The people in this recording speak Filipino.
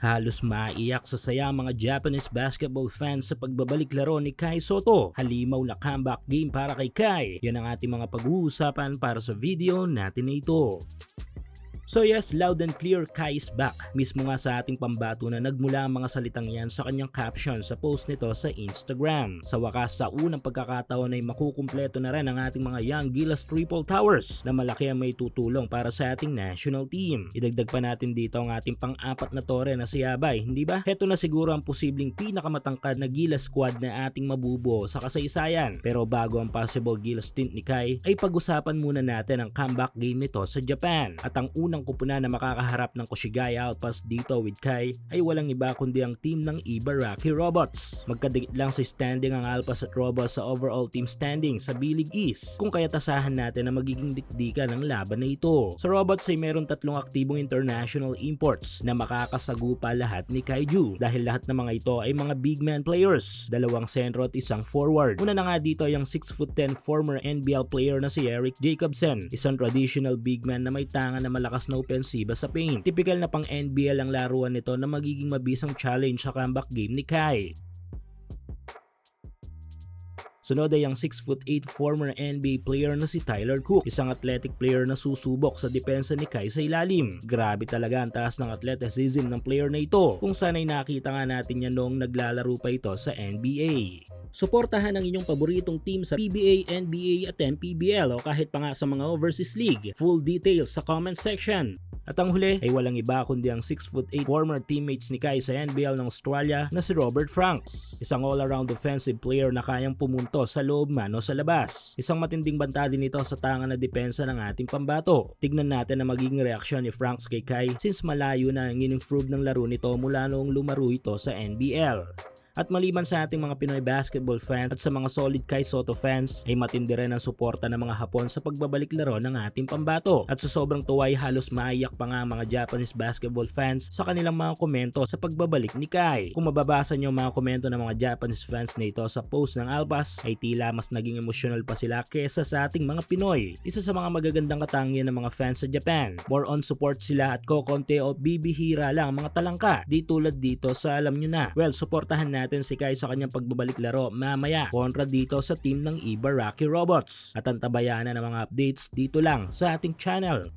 Halos maiyak sa saya ang mga Japanese basketball fans sa pagbabalik laro ni Kai Sotto. Halimaw na comeback game para kay Kai. Yan ang ating mga pag-uusapan para sa video natin na ito. So yes, loud and clear, Kai is back. Mismo nga sa ating pambato na nagmula ang mga salitang yan sa kanyang caption sa post nito sa Instagram. Sa wakas, sa unang pagkakataon ay makukumpleto na rin ang ating mga Young Gilas Triple Towers na malaki ang may tutulong para sa ating national team. Idagdag pa natin dito ang ating pang-apat na tore na si Yabay, hindi ba? Heto na siguro ang posibleng pinakamatangkad na Gilas squad na ating mabubuo sa kasaysayan. Pero bago ang possible Gilas stint ni Kai, ay pag-usapan muna natin ang comeback game nito sa Japan. At ang unang kupunan na makakaharap ng Koshigaya Outpost dito with Kai ay walang iba kundi ang team ng Ibaraki Robots. Magkadikit lang sa standing ang Alpas at Robots sa overall team standing sa B-League East, kung kaya tasahan natin na magiging dikdikan ng laban na ito. Sa Robots ay meron 3 aktibong international imports na makakasagupa lahat ni Kaiju dahil lahat ng mga ito ay mga big man players, 2 sentro at 1 forward. Una na nga dito ay ang 6'10" former NBL player na si Eric Jacobsen, isang traditional big man na may tanga na malakas na opensiba sa paint. Typical na pang NBL ang laruan nito na magiging mabisang challenge sa comeback game ni Kai. Sunod ay ang 6'8" former NBA player na si Tyler Cook, isang athletic player na susubok sa depensa ni Kai sa ilalim. Grabe talaga ang taas ng athleticism ng player na ito, kung saan ay nakita nga natin yan noong naglalaro pa ito sa NBA. Suportahan ang inyong paboritong team sa PBA, NBA at MPBL o kahit pa nga sa mga overseas league. Full details sa comment section. At ang huli ay walang iba kundi ang 6'8" former teammates ni Kai sa NBL ng Australia na si Robert Franks. Isang all-around offensive player na kayang pumunto sa loob man o sa labas. Isang matinding banta din ito sa tanga na depensa ng ating pambato. Tignan natin ang magiging reaksyon ni Franks kay Kai since malayo na ang in-improve ng laro nito mula noong lumaro ito sa NBL. At maliban sa ating mga Pinoy basketball fans at sa mga solid Kai Sotto fans, ay matindi rin ang suporta ng mga Hapon sa pagbabalik laro ng ating pambato. At sa sobrang tuwa ay halos maiyak pa nga ang mga Japanese basketball fans sa kanilang mga komento sa pagbabalik ni Kai. Kung mababasa nyo ang mga komento ng mga Japanese fans na ito sa post ng Alpas, ay tila mas naging emotional pa sila kesa sa ating mga Pinoy. Isa sa mga magagandang katangian ng mga fans sa Japan. More on support sila at kokonti o bibihira lang ang mga talangka. Di tulad dito sa alam nyo na. Well, suportahan natin si Kai sa kanyang pagbabalik laro mamaya kontra dito sa team ng Ibaraki Robots. At ang tabayanan ng mga updates dito lang sa ating channel.